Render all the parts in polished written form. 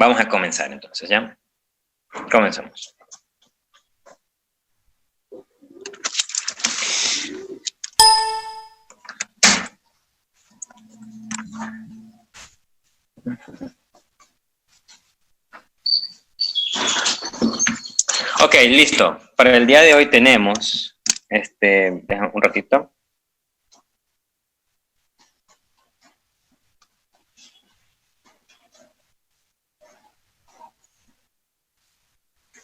Vamos a comenzar entonces, ¿ya? Comenzamos. Ok, listo. Para el día de hoy tenemos, déjame un ratito.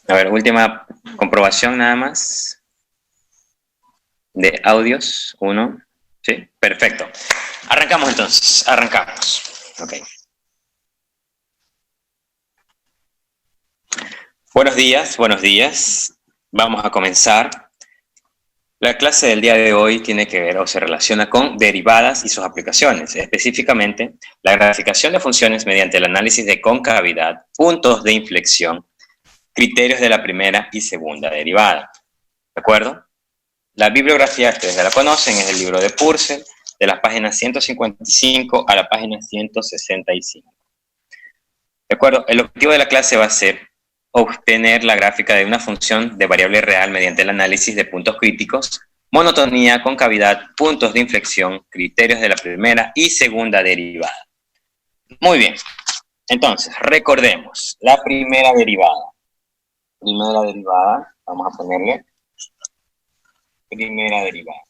A ver, última comprobación nada más de audios. 1, ¿sí? Perfecto. Arrancamos entonces, arrancamos. Ok. Buenos días, buenos días. Vamos a comenzar. La clase del día de hoy tiene que ver o se relaciona con derivadas y sus aplicaciones, específicamente la graficación de funciones mediante el análisis de concavidad, puntos de inflexión, criterios de la primera y segunda derivada. ¿De acuerdo? La bibliografía, ustedes ya la conocen, es el libro de Purcell, de las páginas 155 a la página 165. ¿De acuerdo? El objetivo de la clase va a ser obtener la gráfica de una función de variable real mediante el análisis de puntos críticos, monotonía, concavidad, puntos de inflexión, criterios de la primera y segunda derivada. Muy bien. Entonces, recordemos, la primera derivada. Primera derivada, vamos a ponerle primera derivada.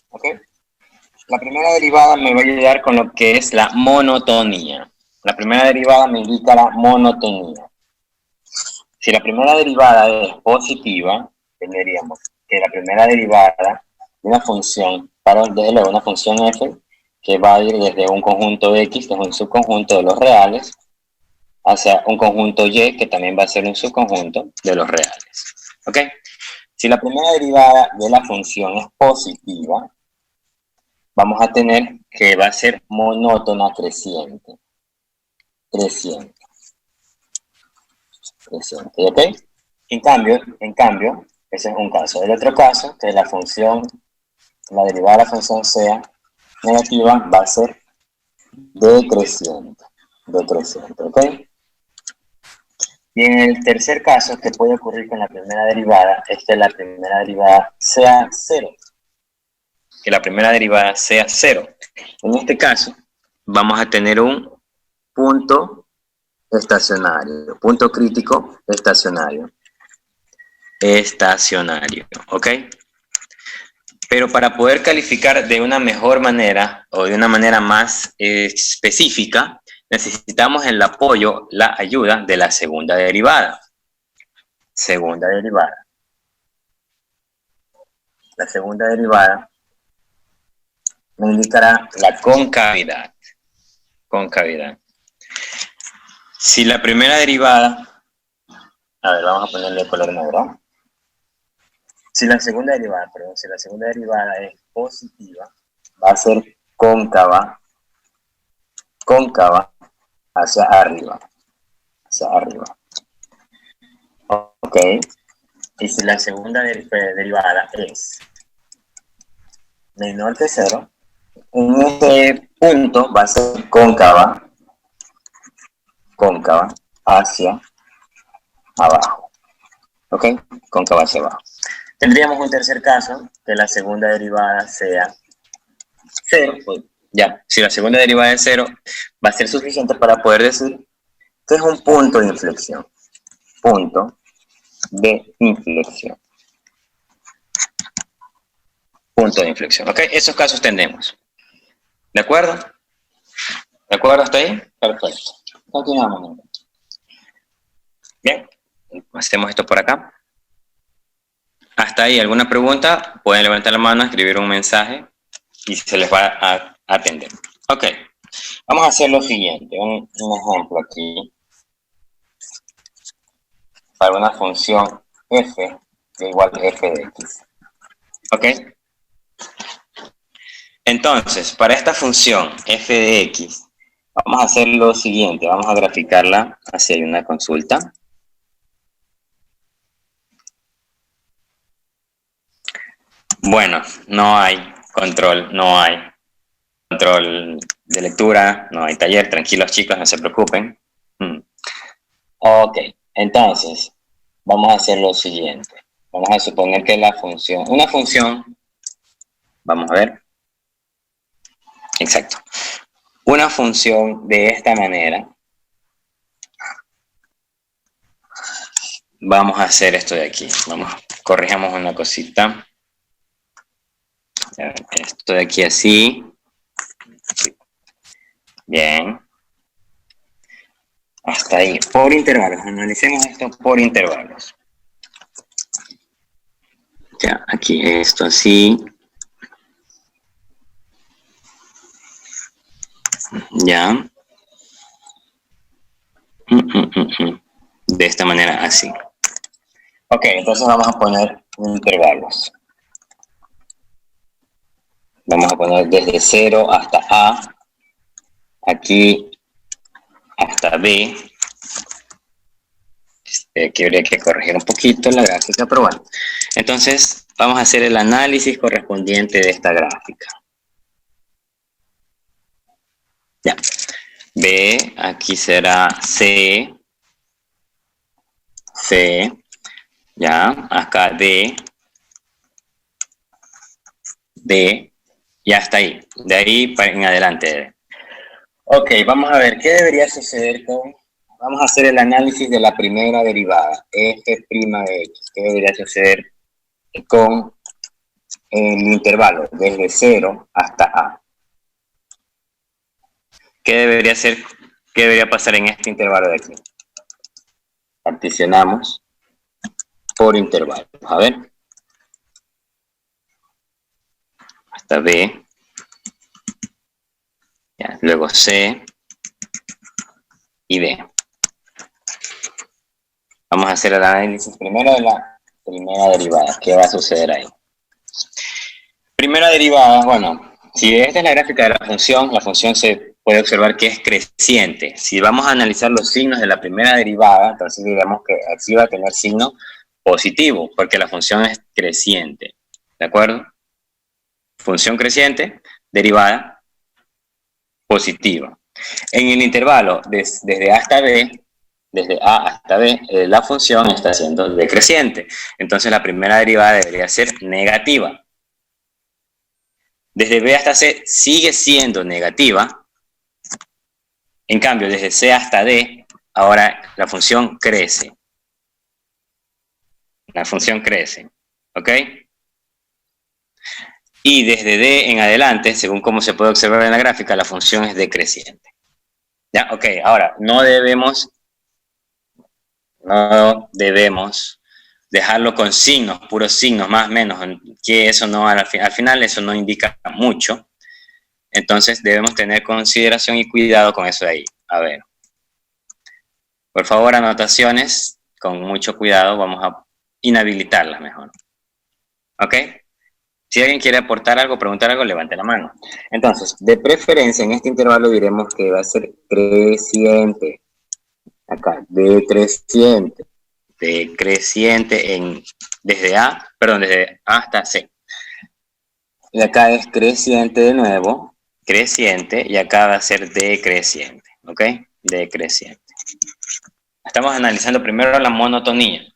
¿Ok? La primera derivada me va a ayudar con lo que es la monotonía. La primera derivada me indica la monotonía. Si la primera derivada es positiva, tendríamos que la primera derivada de una función, desde luego una función f, que va a ir desde un conjunto x, que es un subconjunto de los reales, hacia un conjunto y, que también va a ser un subconjunto de los reales. ¿Ok? Si la primera derivada de la función es positiva, vamos a tener que va a ser monótona creciente. Creciente. ¿Ok? En cambio, ese es un caso. El otro caso, que la derivada de la función sea negativa, va a ser decreciente. ¿Ok? Y en el tercer caso, que puede ocurrir con la primera derivada, es que la primera derivada sea 0. Que la primera derivada sea 0. En este caso, vamos a tener un punto estacionario, punto crítico estacionario. ¿Ok? Pero para poder calificar de una mejor manera o de una manera más específica, necesitamos el apoyo, la ayuda de la segunda derivada. Segunda derivada. La segunda derivada me indicará la concavidad. Concavidad. Si la primera derivada, a ver, vamos a ponerle el color negro. Si la segunda derivada es positiva, va a ser cóncava hacia arriba. Ok. Y si la segunda derivada es menor que 0, en este punto va a ser cóncava hacia abajo. ¿Ok? Cóncava hacia abajo. Tendríamos un tercer caso, que la segunda derivada sea 0. Pues ya, si la segunda derivada es 0, va a ser suficiente para poder decir que es un punto de inflexión. Punto de inflexión. Punto de inflexión. ¿Ok? Esos casos tendremos. ¿De acuerdo? ¿De acuerdo hasta ahí? Perfecto. Continuamos. Bien. Hacemos esto por acá. Hasta ahí, ¿alguna pregunta? Pueden levantar la mano, escribir un mensaje y se les va a atender. Ok. Vamos a hacer lo siguiente. Un ejemplo aquí. Para una función f igual a f de x. ¿Ok? Entonces, para esta función f de x, vamos a hacer lo siguiente. Vamos a graficarla hacia una consulta. Bueno, no hay control, no hay control de lectura, no hay taller, tranquilos chicos, no se preocupen. Ok, entonces, vamos a hacer lo siguiente. Vamos a suponer que una función, vamos a ver, exacto, una función de esta manera, vamos a hacer esto de aquí, corrijamos una cosita, esto de aquí así, bien, hasta ahí, por intervalos, analicemos esto por intervalos. Ya, aquí esto así. Ya. De esta manera así. Ok, entonces vamos a poner intervalos. Vamos a poner desde 0 hasta A. Aquí hasta B. Aquí habría que corregir un poquito la gráfica, pero bueno. Entonces, vamos a hacer el análisis correspondiente de esta gráfica. Ya. B, aquí será C. C. Ya, acá D. D. Y hasta ahí. De ahí en adelante. Ok, vamos a ver, ¿qué debería suceder con... Vamos a hacer el análisis de la primera derivada, f' de x. ¿Qué debería suceder con el intervalo desde 0 hasta a? ¿Qué debería pasar en este intervalo de aquí? Particionamos por intervalos. A ver. Hasta B. Ya, luego C. Y D. Vamos a hacer el análisis primero de la primera derivada. ¿Qué va a suceder ahí? Primera derivada, bueno, si esta es la gráfica de la función se puede observar que es creciente. Si vamos a analizar los signos de la primera derivada, entonces digamos que aquí va a tener signo positivo, porque la función es creciente. ¿De acuerdo? Función creciente, derivada positiva. En el intervalo desde A hasta B, desde A hasta B, la función está siendo decreciente. Entonces la primera derivada debería ser negativa. Desde B hasta C sigue siendo negativa. En cambio, desde C hasta D, ahora la función crece. La función crece. ¿Ok? Y desde D en adelante, según como se puede observar en la gráfica, la función es decreciente. ¿Ya? Ok, ahora, no debemos dejarlo con signos, puros signos, más o menos, que eso no, al final eso no indica mucho. Entonces debemos tener consideración y cuidado con eso de ahí. A ver. Por favor, anotaciones, con mucho cuidado, vamos a inhabilitarlas mejor. ¿Ok? Si alguien quiere aportar algo, preguntar algo, levante la mano. Entonces, de preferencia, en este intervalo diremos que va a ser creciente. Acá, decreciente. Decreciente desde A hasta C. Y acá es creciente de nuevo, creciente, y acá va a ser decreciente. ¿Ok? Decreciente. Estamos analizando primero la monotonía.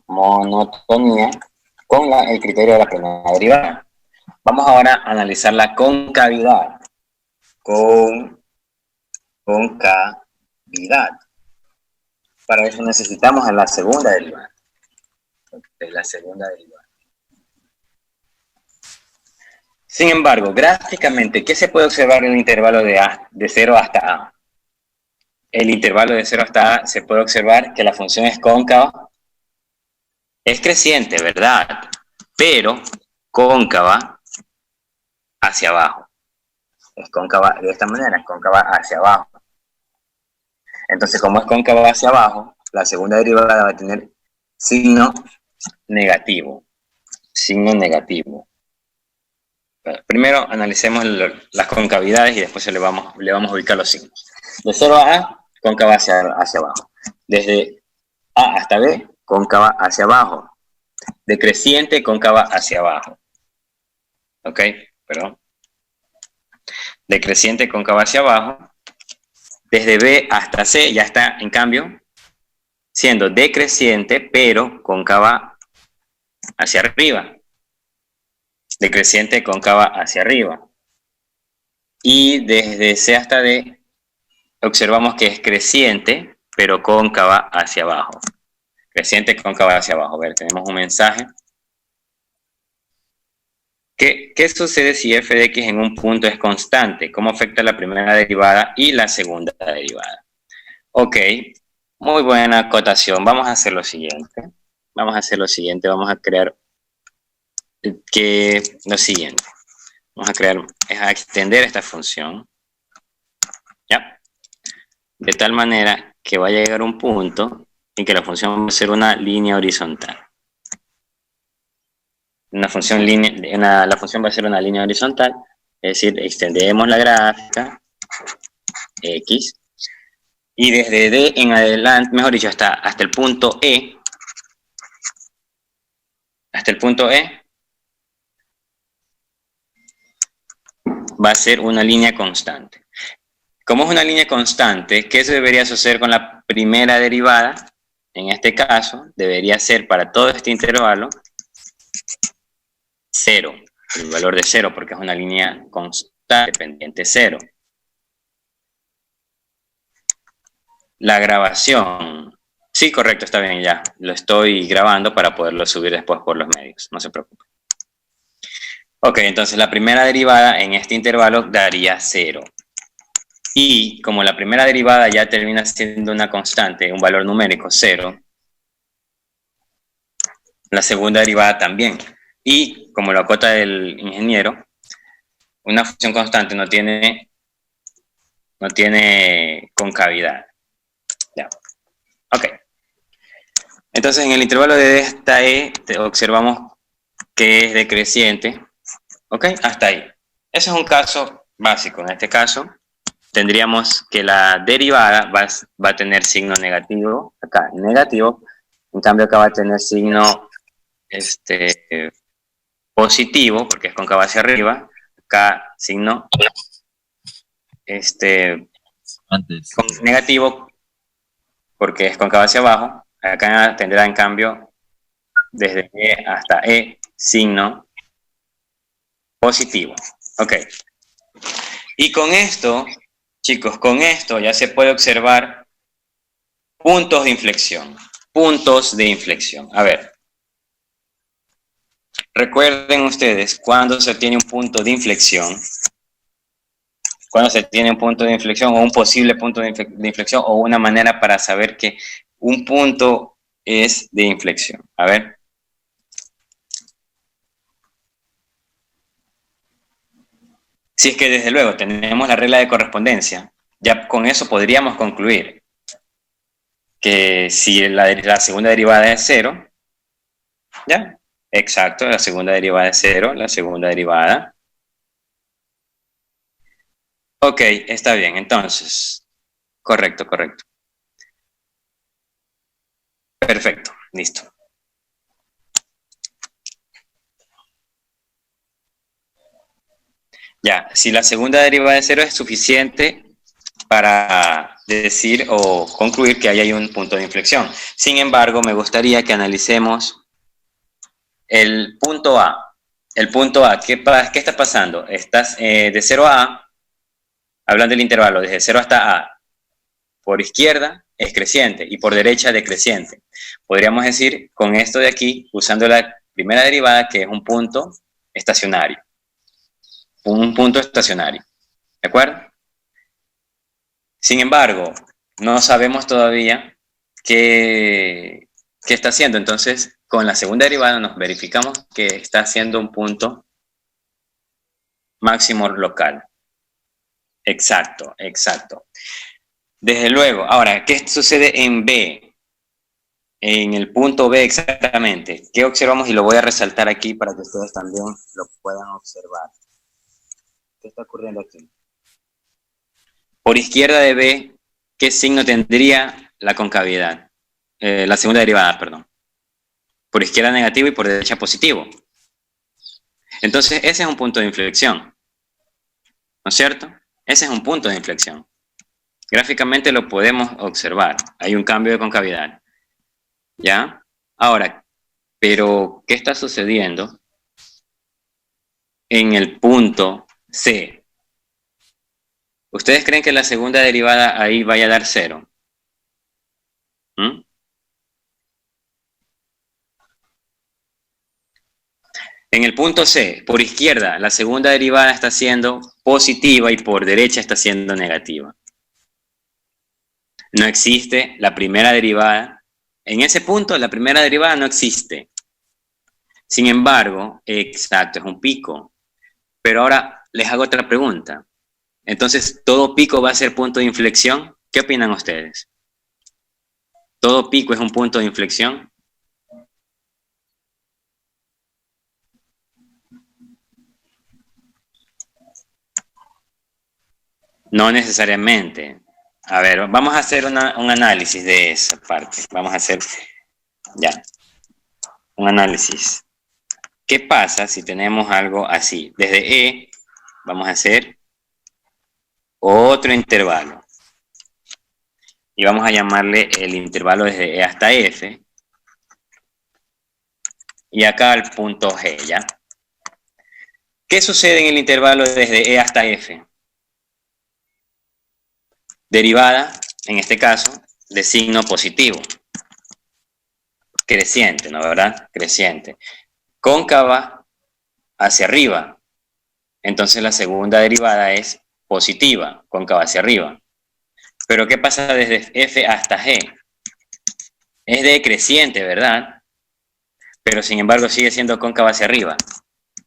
Monotonía con el criterio de la primera derivada. Vamos ahora a analizar la concavidad. Concavidad. Para eso necesitamos a la segunda derivada. La segunda derivada. Sin embargo, gráficamente, ¿qué se puede observar en el intervalo de 0 hasta A? El intervalo de 0 hasta A se puede observar que la función es cóncava. Es creciente, ¿verdad? Pero cóncava hacia abajo. Es cóncava de esta manera, es cóncava hacia abajo. Entonces, como es cóncava hacia abajo, la segunda derivada va a tener signo negativo. Signo negativo. Primero analicemos las concavidades y después le vamos a ubicar los signos. De 0 a A, cóncava hacia abajo. Desde A hasta B, cóncava hacia abajo. Decreciente, cóncava hacia abajo. ¿ok? Perdón. Decreciente cóncava hacia abajo. Desde B hasta C ya está, en cambio, siendo decreciente, pero cóncava hacia arriba. Decreciente cóncava hacia arriba. Y desde C hasta D observamos que es creciente, pero cóncava hacia abajo. Creciente cóncava hacia abajo. A ver, tenemos un mensaje. ¿Qué sucede si f de x en un punto es constante? ¿Cómo afecta la primera derivada y la segunda derivada? Ok, muy buena acotación. Vamos a hacer lo siguiente. Vamos a crear lo siguiente. A extender esta función. ¿Ya? De tal manera que va a llegar un punto en que la función va a ser una línea horizontal. La función va a ser una línea horizontal, es decir, extendemos la gráfica x y desde D en adelante, mejor dicho, hasta el punto E, va a ser una línea constante. Como es una línea constante, ¿qué se debería suceder con la primera derivada? En este caso, debería ser para todo este intervalo 0, el valor de 0, porque es una línea constante, pendiente 0. La grabación, sí, correcto, está bien, ya, lo estoy grabando para poderlo subir después por los medios, no se preocupe. Ok, entonces la primera derivada en este intervalo daría 0. Y como la primera derivada ya termina siendo una constante, un valor numérico 0, la segunda derivada también. Y como lo acota el ingeniero, una función constante no tiene concavidad. Ya. Ok. Entonces en el intervalo de esta E observamos que es decreciente. Ok, hasta ahí. Ese es un caso básico. En este caso tendríamos que la derivada va a tener signo negativo, acá negativo, en cambio acá va a tener signo positivo, porque es cóncava hacia arriba, acá signo negativo, porque es cóncava hacia abajo, acá tendrá en cambio desde E hasta E signo positivo. Ok. Y con esto, chicos, con esto ya se puede observar puntos de inflexión. Puntos de inflexión. A ver. Recuerden ustedes, cuando se tiene un punto de inflexión, o un posible punto de inflexión, o una manera para saber que un punto es de inflexión. A ver. Si es que desde luego tenemos la regla de correspondencia, ya con eso podríamos concluir que si la segunda derivada es 0, ¿ya? Exacto, la segunda derivada es 0, la segunda derivada. Ok, está bien, entonces, correcto. Perfecto, listo. Ya, si la segunda derivada de 0 es suficiente para decir o concluir que ahí hay un punto de inflexión. Sin embargo, me gustaría que analicemos el punto A. El punto A, ¿qué está pasando? Estás de 0 a A, hablando del intervalo, desde 0 hasta A, por izquierda es creciente y por derecha decreciente. Podríamos decir con esto de aquí, usando la primera derivada, que es un punto estacionario. Un punto estacionario. ¿De acuerdo? Sin embargo, no sabemos todavía qué está haciendo. Entonces, con la segunda derivada nos verificamos que está haciendo un punto máximo local. Exacto. Desde luego. Ahora, ¿qué sucede en B? En el punto B exactamente. ¿Qué observamos? Y lo voy a resaltar aquí para que ustedes también lo puedan observar. ¿Qué está ocurriendo aquí? Por izquierda de B, ¿qué signo tendría la concavidad? La segunda derivada, perdón. Por izquierda negativo y por derecha positivo. Entonces, ese es un punto de inflexión, ¿no es cierto? Ese es un punto de inflexión. Gráficamente lo podemos observar. Hay un cambio de concavidad. ¿Ya? Ahora, pero, ¿qué está sucediendo en el punto C? ¿Ustedes creen que la segunda derivada ahí vaya a dar 0? ¿Mm? En el punto C, por izquierda, la segunda derivada está siendo positiva y por derecha está siendo negativa. No existe la primera derivada. En ese punto, la primera derivada no existe. Sin embargo, exacto, es un pico. Pero ahora les hago otra pregunta. Entonces, ¿todo pico va a ser punto de inflexión? ¿Qué opinan ustedes? ¿Todo pico es un punto de inflexión? No necesariamente. A ver, vamos a hacer un análisis de esa parte. Vamos a hacer, ya, un análisis. ¿Qué pasa si tenemos algo así? Desde E vamos a hacer otro intervalo. Y vamos a llamarle el intervalo desde E hasta F. Y acá al punto G, ¿ya? ¿Qué sucede en el intervalo desde E hasta F? Derivada, en este caso, de signo positivo. Creciente, ¿no? ¿Verdad? Creciente. Cóncava hacia arriba. Entonces la segunda derivada es positiva, cóncava hacia arriba. Pero ¿qué pasa desde F hasta G? Es decreciente, ¿verdad? Pero sin embargo sigue siendo cóncava hacia arriba.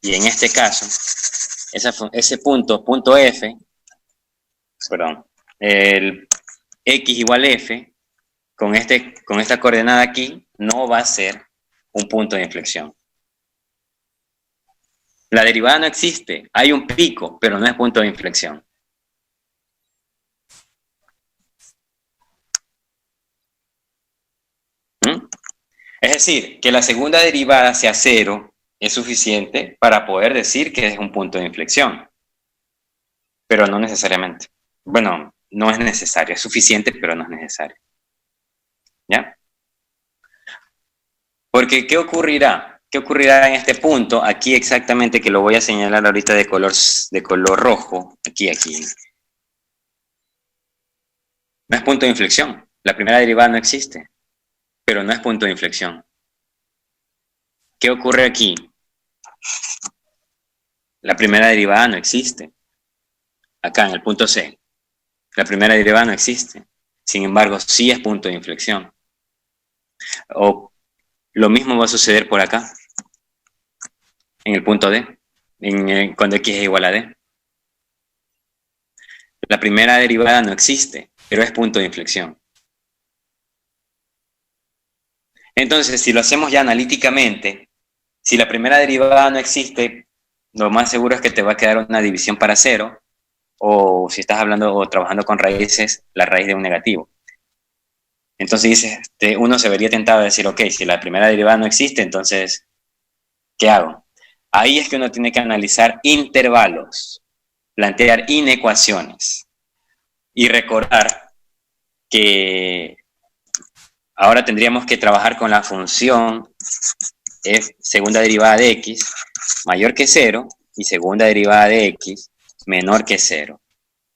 Y en este caso, ese punto F, perdón, el X igual F, con esta coordenada aquí, no va a ser un punto de inflexión. La derivada no existe, hay un pico, pero no es punto de inflexión. Es decir, que la segunda derivada sea 0 es suficiente para poder decir que es un punto de inflexión. Pero no necesariamente. Bueno, no es necesario, es suficiente, pero no es necesario. ¿Ya? Porque, ¿qué ocurrirá? ¿Qué ocurrirá en este punto? Aquí exactamente, que lo voy a señalar ahorita de color rojo. Aquí. No es punto de inflexión. La primera derivada no existe, pero no es punto de inflexión. ¿Qué ocurre aquí? La primera derivada no existe. Acá en el punto C. La primera derivada no existe. Sin embargo, sí es punto de inflexión. O lo mismo va a suceder por acá, en el punto D, cuando X es igual a D. La primera derivada no existe, pero es punto de inflexión. Entonces, si lo hacemos ya analíticamente, si la primera derivada no existe, lo más seguro es que te va a quedar una división para 0, o si estás hablando o trabajando con raíces, la raíz de un negativo. Entonces dices, uno se vería tentado a decir, ok, si la primera derivada no existe, entonces, ¿qué hago? Ahí es que uno tiene que analizar intervalos, plantear inecuaciones y recordar que ahora tendríamos que trabajar con la función f segunda derivada de x mayor que 0 y segunda derivada de x menor que 0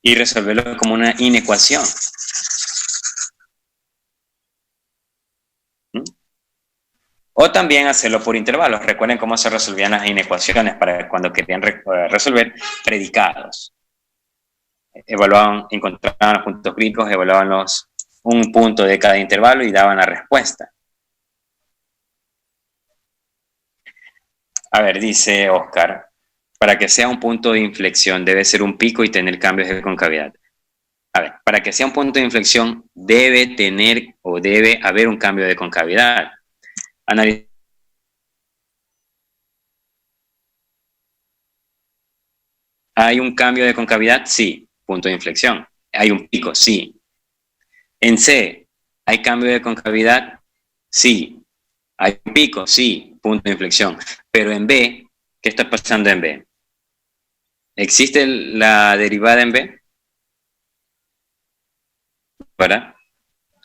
y resolverlo como una inecuación. O también hacerlo por intervalos. Recuerden cómo se resolvían las inecuaciones para cuando querían resolver predicados. Evaluaban, encontraban los puntos críticos, evaluaban un punto de cada intervalo y daban la respuesta. A ver, dice Oscar, para que sea un punto de inflexión debe ser un pico y tener cambios de concavidad. A ver, para que sea un punto de inflexión debe tener o debe haber un cambio de concavidad. ¿Hay un cambio de concavidad? Sí, punto de inflexión. ¿Hay un pico? Sí. En C, ¿hay cambio de concavidad? Sí. ¿Hay un pico? Sí, punto de inflexión. Pero en B, ¿Qué está pasando en B? ¿Existe la derivada en B? ¿Verdad?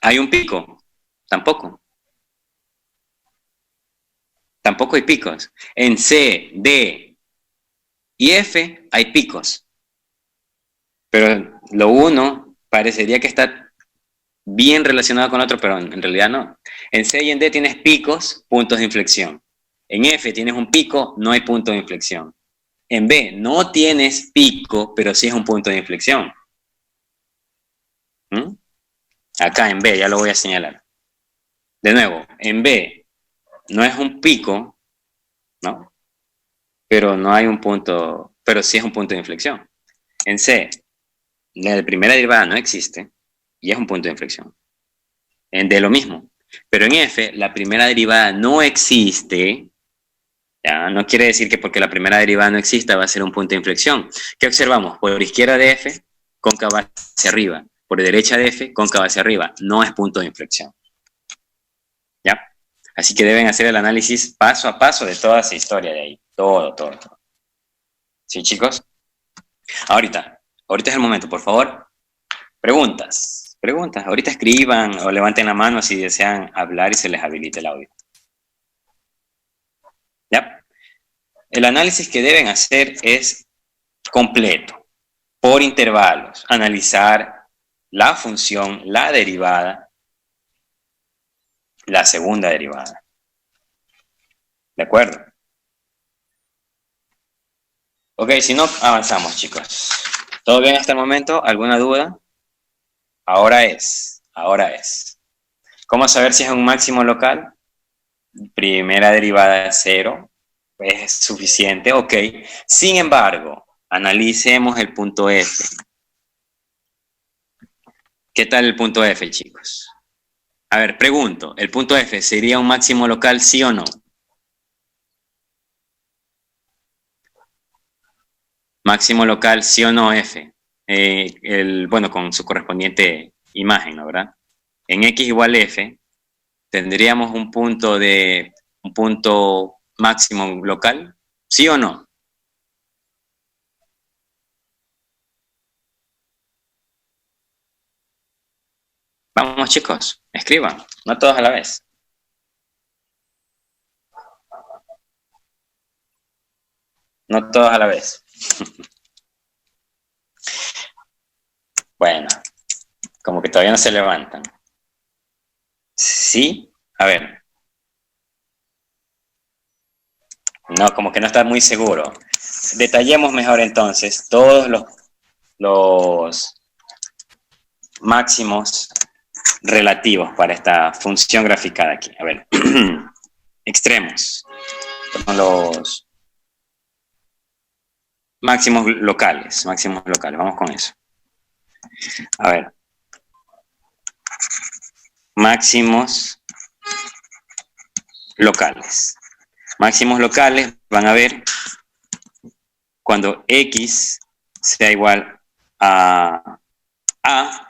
¿Hay un pico? Tampoco. Tampoco hay picos. En C, D y F hay picos. Pero lo uno parecería que está bien relacionado con otro, pero en realidad no. En C y en D tienes picos, puntos de inflexión. En F tienes un pico, no hay punto de inflexión. En B no tienes pico, pero sí es un punto de inflexión. ¿Mm? Acá en B, ya lo voy a señalar. De nuevo, en B no es un pico, ¿no? Pero no hay un punto, pero sí es un punto de inflexión. En C, la primera derivada no existe y es un punto de inflexión. En D lo mismo. Pero en F, la primera derivada no existe. Ya, no quiere decir que porque la primera derivada no exista va a ser un punto de inflexión. ¿Qué observamos? Por izquierda de F, cóncava hacia arriba. Por derecha de F, cóncava hacia arriba. No es punto de inflexión. ¿Ya? Así que deben hacer el análisis paso a paso de toda esa historia de ahí. Todo. ¿Sí, chicos? Ahorita es el momento, por favor. Preguntas. Ahorita escriban o levanten la mano si desean hablar y se les habilite el audio. ¿Ya? El análisis que deben hacer es completo, por intervalos. Analizar la función, la derivada, la segunda derivada. ¿De acuerdo? Ok, si no, avanzamos, chicos. ¿Todo bien hasta el momento? ¿Alguna duda? Ahora es. ¿Cómo saber si es un máximo local? Primera derivada de 0. Es suficiente, ok. Sin embargo, analicemos el punto F. ¿Qué tal el punto F, chicos? A ver, pregunto, ¿el punto F sería un máximo local, sí o no? Máximo local, sí o no, F. Bueno, con su correspondiente imagen, ¿no? ¿Verdad? En X igual F, ¿tendríamos un punto máximo local? ¿Sí o no? Vamos, chicos, escriban, no todos a la vez. No todos a la vez. Bueno, como que todavía no se levantan. ¿Sí? A ver. No, como que no está muy seguro. Detallemos mejor entonces todos los máximos relativos para esta función graficada aquí. A ver, extremos. Son los máximos locales. Vamos con eso. A ver. Máximos locales. Máximos locales van a ver cuando X sea igual a A,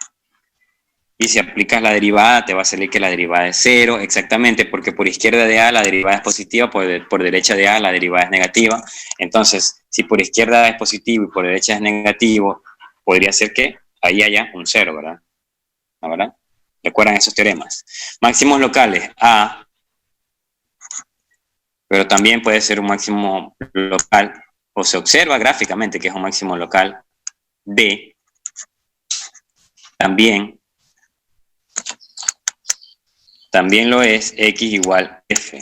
y si aplicas la derivada te va a salir que la derivada es 0, exactamente, porque por izquierda de A la derivada es positiva, por derecha de A la derivada es negativa. Entonces, si por izquierda es positivo y por derecha es negativo, podría ser que ahí haya un 0, ¿verdad? ¿No, verdad? ¿Recuerdan esos teoremas? Máximos locales A, pero también puede ser un máximo local, o se observa gráficamente que es un máximo local D, también lo es X igual F.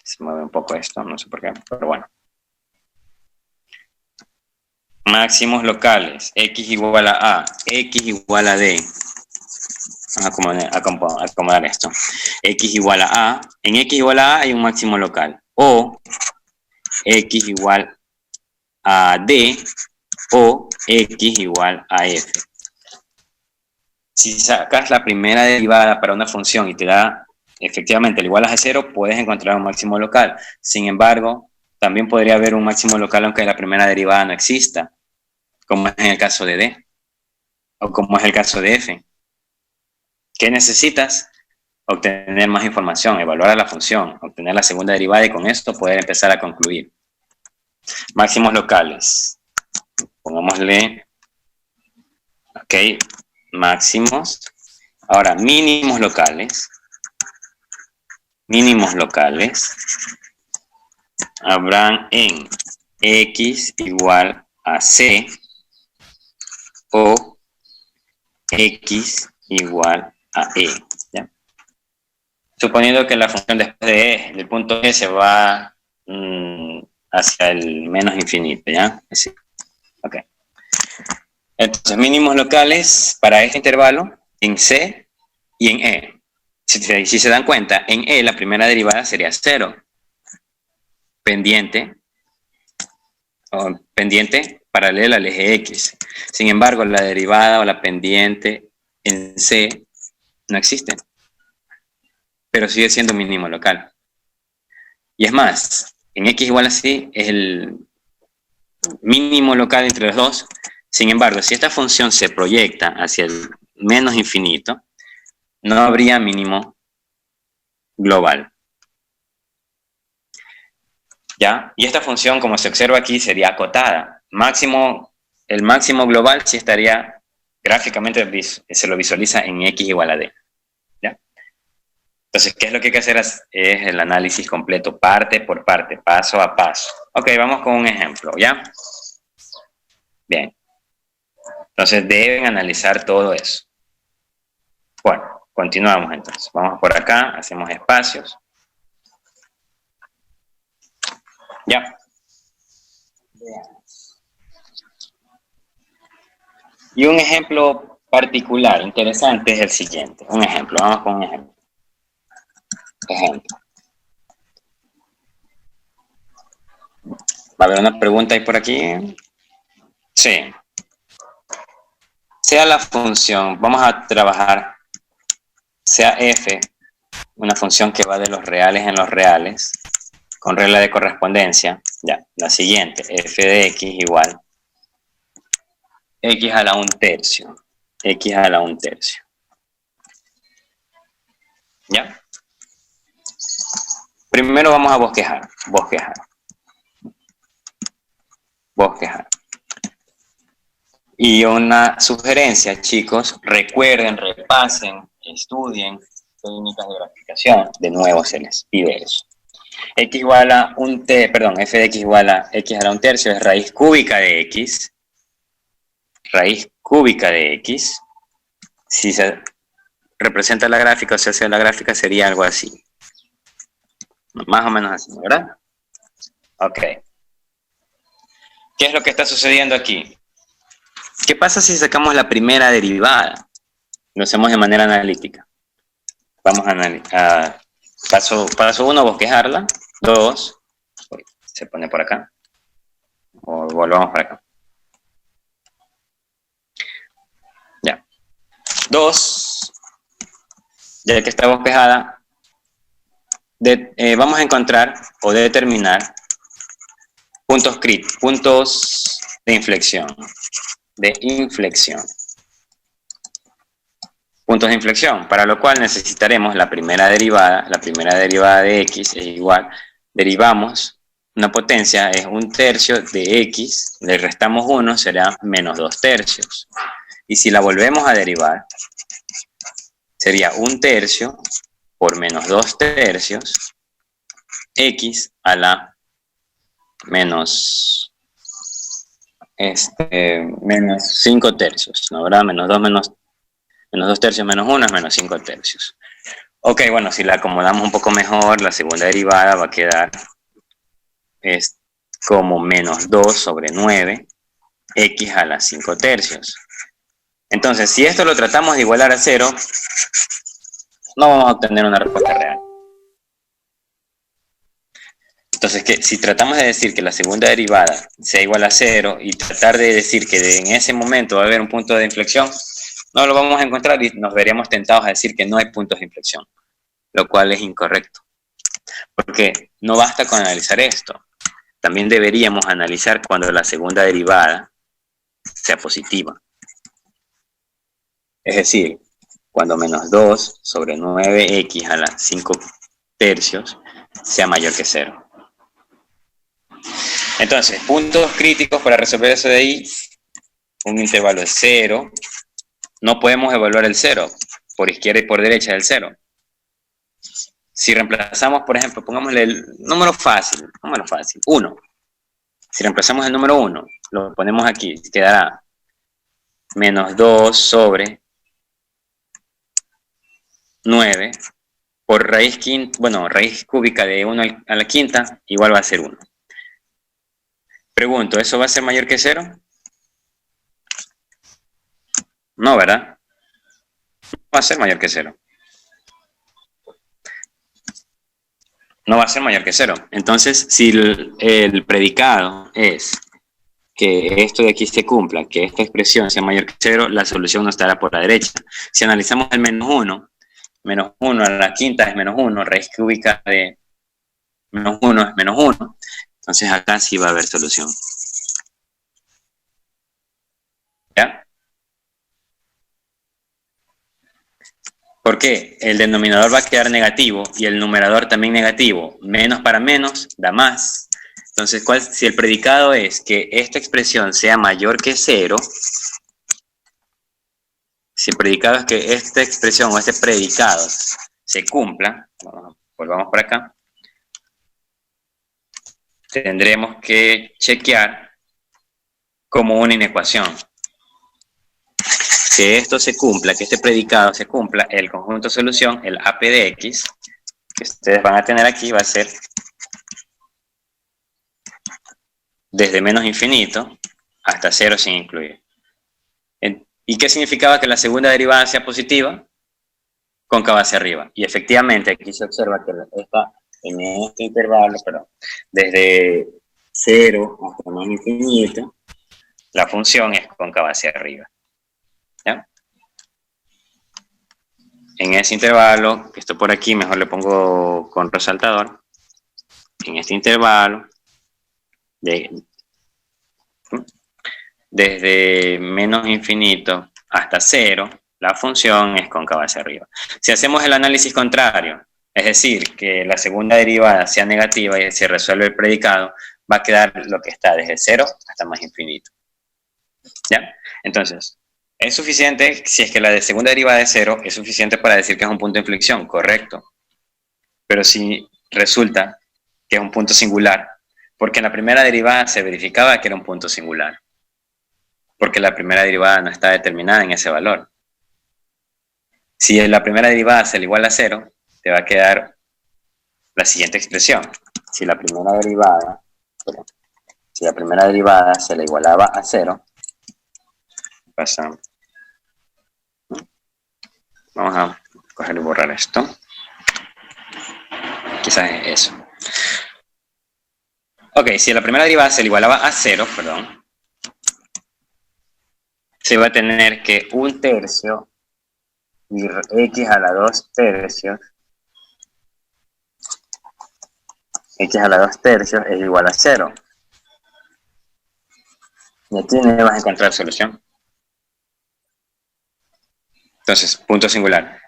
Se mueve un poco esto, no sé por qué, pero bueno. Máximos locales, X igual a A, X igual a D. Vamos a acomodar esto. X igual a A. En X igual a A hay un máximo local. O X igual a D o X igual a F. Si sacas la primera derivada para una función y te da efectivamente el igual a 0, puedes encontrar un máximo local. Sin embargo, también podría haber un máximo local aunque la primera derivada no exista, como es en el caso de D o como es el caso de F. ¿Qué necesitas? obtener más información, evaluar a la función, obtener la segunda derivada y con esto poder empezar a concluir. Máximos locales. Pongámosle, ok, máximos. Ahora, mínimos locales. Mínimos locales habrán en x igual a c o x igual a e. ¿Ya? Suponiendo que la función después de e, del punto e, se va hacia el menos infinito, ¿ya? Así. Ok. Entonces, mínimos locales para este intervalo en c y en e. Si se dan cuenta, en e la primera derivada sería 0. Pendiente paralela al eje x. Sin embargo, la derivada o la pendiente en c no existe, pero sigue siendo un mínimo local. Y es más, en x igual a c es el mínimo local entre los dos. Sin embargo, si esta función se proyecta hacia el menos infinito, no habría mínimo global. ¿Ya? Y esta función, como se observa aquí, sería acotada. El máximo global sí estaría gráficamente, se lo visualiza en x igual a d. ¿Ya? Entonces, ¿qué es lo que hay que hacer? Es el análisis completo, parte por parte, paso a paso. Ok, vamos con un ejemplo, ¿ya? Bien. Entonces, deben analizar todo eso. Bueno, continuamos entonces. Vamos por acá, hacemos espacios. Ya. Y un ejemplo particular, interesante, es el siguiente. Un ejemplo, vamos con un ejemplo. ¿Va a haber una pregunta ahí por aquí? Sí. Sea la función, vamos a trabajar, sea f, una función que va de los reales en los reales, con regla de correspondencia, ya, la siguiente, f de x igual x a la 1/3, x a la 1/3. ¿Ya? Primero vamos a bosquejar. Y una sugerencia, chicos, recuerden, repasen, estudien técnicas de graficación. De nuevo se les pide eso. X igual a f de x igual a x a la 1/3 es raíz cúbica de x. Raíz cúbica de x. Si se representa la gráfica o se hace la gráfica sería algo así. Más o menos así, ¿verdad? Ok. ¿Qué es lo que está sucediendo aquí? ¿Qué pasa si sacamos la primera derivada? Lo hacemos de manera analítica. Vamos a analizar. Paso 1, bosquejarla. 2, se pone por acá. O volvamos para acá. Ya. 2, ya que está bosquejada, vamos a encontrar o determinar puntos de inflexión. Puntos de inflexión, para lo cual necesitaremos la primera derivada de x es igual, derivamos una potencia, es 1/3 de x, le restamos 1, será menos 2/3. Y si la volvemos a derivar, sería 1/3 por menos 2/3, x a la menos 5/3, ¿no? ¿Verdad? Menos 2/3 menos 1 es menos 5/3. Ok, bueno, si la acomodamos un poco mejor, la segunda derivada va a quedar como menos 2 sobre 9, x a la 5/3. Entonces, si esto lo tratamos de igualar a 0, no vamos a obtener una respuesta real. Entonces, si tratamos de decir que la segunda derivada sea igual a 0 y tratar de decir que en ese momento va a haber un punto de inflexión, no lo vamos a encontrar y nos veríamos tentados a decir que no hay puntos de inflexión, lo cual es incorrecto. Porque no basta con analizar esto, también deberíamos analizar cuando la segunda derivada sea positiva. Es decir, cuando menos 2 sobre 9x a la 5 tercios sea mayor que 0. Entonces, puntos críticos para resolver eso de ahí, un intervalo de 0. No podemos evaluar el 0 por izquierda y por derecha del 0. Si reemplazamos, por ejemplo, pongámosle el número fácil, 1. Si reemplazamos el número 1, lo ponemos aquí, quedará menos 2 sobre 9 por raíz quinta, raíz cúbica de 1 a la quinta, igual va a ser 1. Pregunto, ¿eso va a ser mayor que 0? No, ¿verdad? No va a ser mayor que 0. No va a ser mayor que 0. Entonces, si el predicado es que esto de aquí se cumpla, que esta expresión sea mayor que 0, la solución no estará por la derecha. Si analizamos el menos 1 a la quinta es menos 1, raíz cúbica de menos 1 es menos 1. Entonces acá sí va a haber solución. ¿Ya? ¿Por qué? El denominador va a quedar negativo y el numerador también negativo. Menos para menos da más. Entonces, si el predicado es que esta expresión sea mayor que 0, si el predicado es que esta expresión o este predicado se cumpla, volvamos para acá, tendremos que chequear como una inecuación. Que esto se cumpla, que este predicado se cumpla, el conjunto solución, el AP de X, que ustedes van a tener aquí, va a ser desde menos infinito hasta 0 sin incluir. ¿Y qué significaba que la segunda derivada sea positiva? Cóncava hacia arriba. Y efectivamente aquí se observa que está en este intervalo, desde 0 hasta más infinito, la función es cóncava hacia arriba. ¿Ya? En ese intervalo, que esto por aquí, mejor le pongo con resaltador, en este intervalo, desde menos infinito hasta 0, la función es cóncava hacia arriba. Si hacemos el análisis contrario, es decir, que la segunda derivada sea negativa y se resuelve el predicado, va a quedar lo que está desde 0 hasta más infinito. ¿Ya? Entonces, es suficiente, si es que la de segunda derivada es 0, es suficiente para decir que es un punto de inflexión, correcto. Pero si resulta que es un punto singular, porque en la primera derivada se verificaba que era un punto singular, porque la primera derivada no está determinada en ese valor. Si la primera derivada se le iguala a 0, te va a quedar la siguiente expresión. Si la primera derivada se le igualaba a 0, vamos a coger y borrar esto. Quizás es eso. Ok, si la primera derivada se le igualaba a 0, se va a tener que 1 tercio y x a la 2 tercios, x a la 2 tercios es igual a 0. Y aquí no vas a encontrar solución. Entonces, punto singular.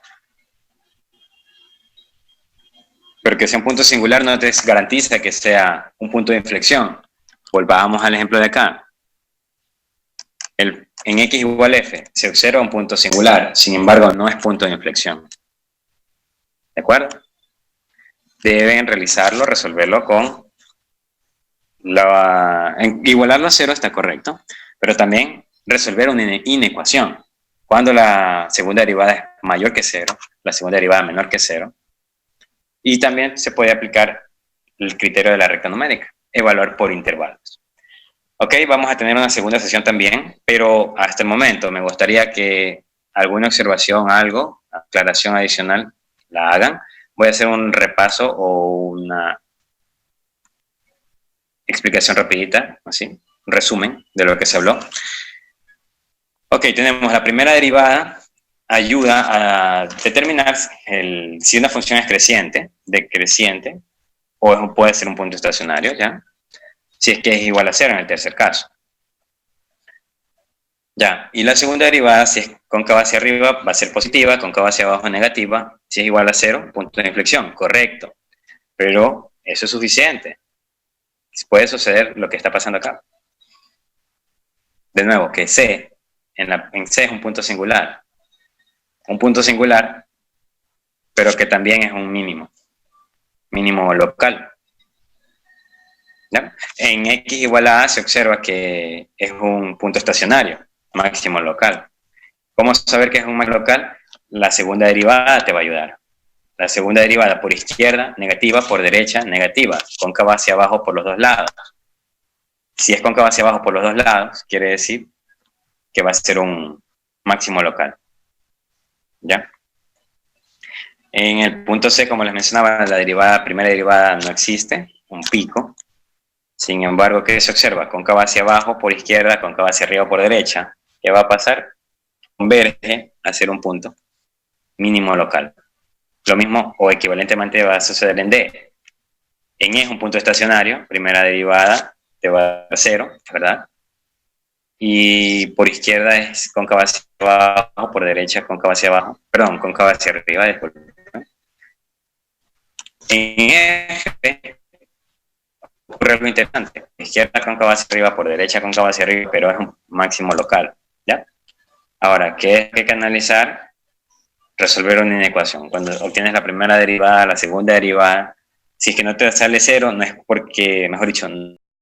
Pero que sea un punto singular no te garantiza que sea un punto de inflexión. Volvamos al ejemplo de acá. En x igual f se observa un punto singular, sin embargo no es punto de inflexión. ¿De acuerdo? Deben realizarlo, resolverlo con igualarlo a 0 está correcto, pero también resolver una inecuación. Cuando la segunda derivada es mayor que 0, la segunda derivada menor que 0, y también se puede aplicar el criterio de la recta numérica, evaluar por intervalos. Ok, vamos a tener una segunda sesión también, pero hasta el momento me gustaría que alguna observación, aclaración adicional, la hagan. Voy a hacer un repaso o una explicación rapidita, así, un resumen de lo que se habló. Ok, tenemos la primera derivada, ayuda a determinar si una función es decreciente, o puede ser un punto estacionario, ¿ya? Si es que es igual a 0 en el tercer caso. Ya, y la segunda derivada, si es cóncava hacia arriba, va a ser positiva, cóncava hacia abajo negativa. Si es igual a cero, punto de inflexión, correcto. Pero eso es suficiente. Puede suceder lo que está pasando acá. De nuevo, que C, en C es un punto singular. Un punto singular, pero que también es un mínimo local. ¿Ya? En X igual a se observa que es un punto estacionario, máximo local. ¿Cómo saber que es un máximo local? La segunda derivada te va a ayudar. La segunda derivada por izquierda, negativa, por derecha, negativa. Cóncava hacia abajo por los dos lados. Si es cóncava hacia abajo por los dos lados, quiere decir que va a ser un máximo local. ¿Ya? En el punto C, como les mencionaba, la primera derivada no existe, un pico. Sin embargo, ¿qué se observa? Cóncava hacia abajo por izquierda, cóncava hacia arriba por derecha. ¿Qué va a pasar? Converge a ser un punto mínimo local. Lo mismo o equivalentemente va a suceder en D. En E es un punto estacionario, primera derivada te va a dar 0, ¿verdad? Y por izquierda es cóncava hacia abajo, por derecha cóncava hacia abajo, perdón, cóncava hacia arriba, disculpe. En F ocurre algo interesante, izquierda cóncava hacia arriba, por derecha cóncava hacia arriba, pero es un máximo local, ¿ya? Ahora, ¿qué hay que analizar? Resolver una inecuación. Cuando obtienes la primera derivada, la segunda derivada, si es que no te sale 0, no es porque, mejor dicho,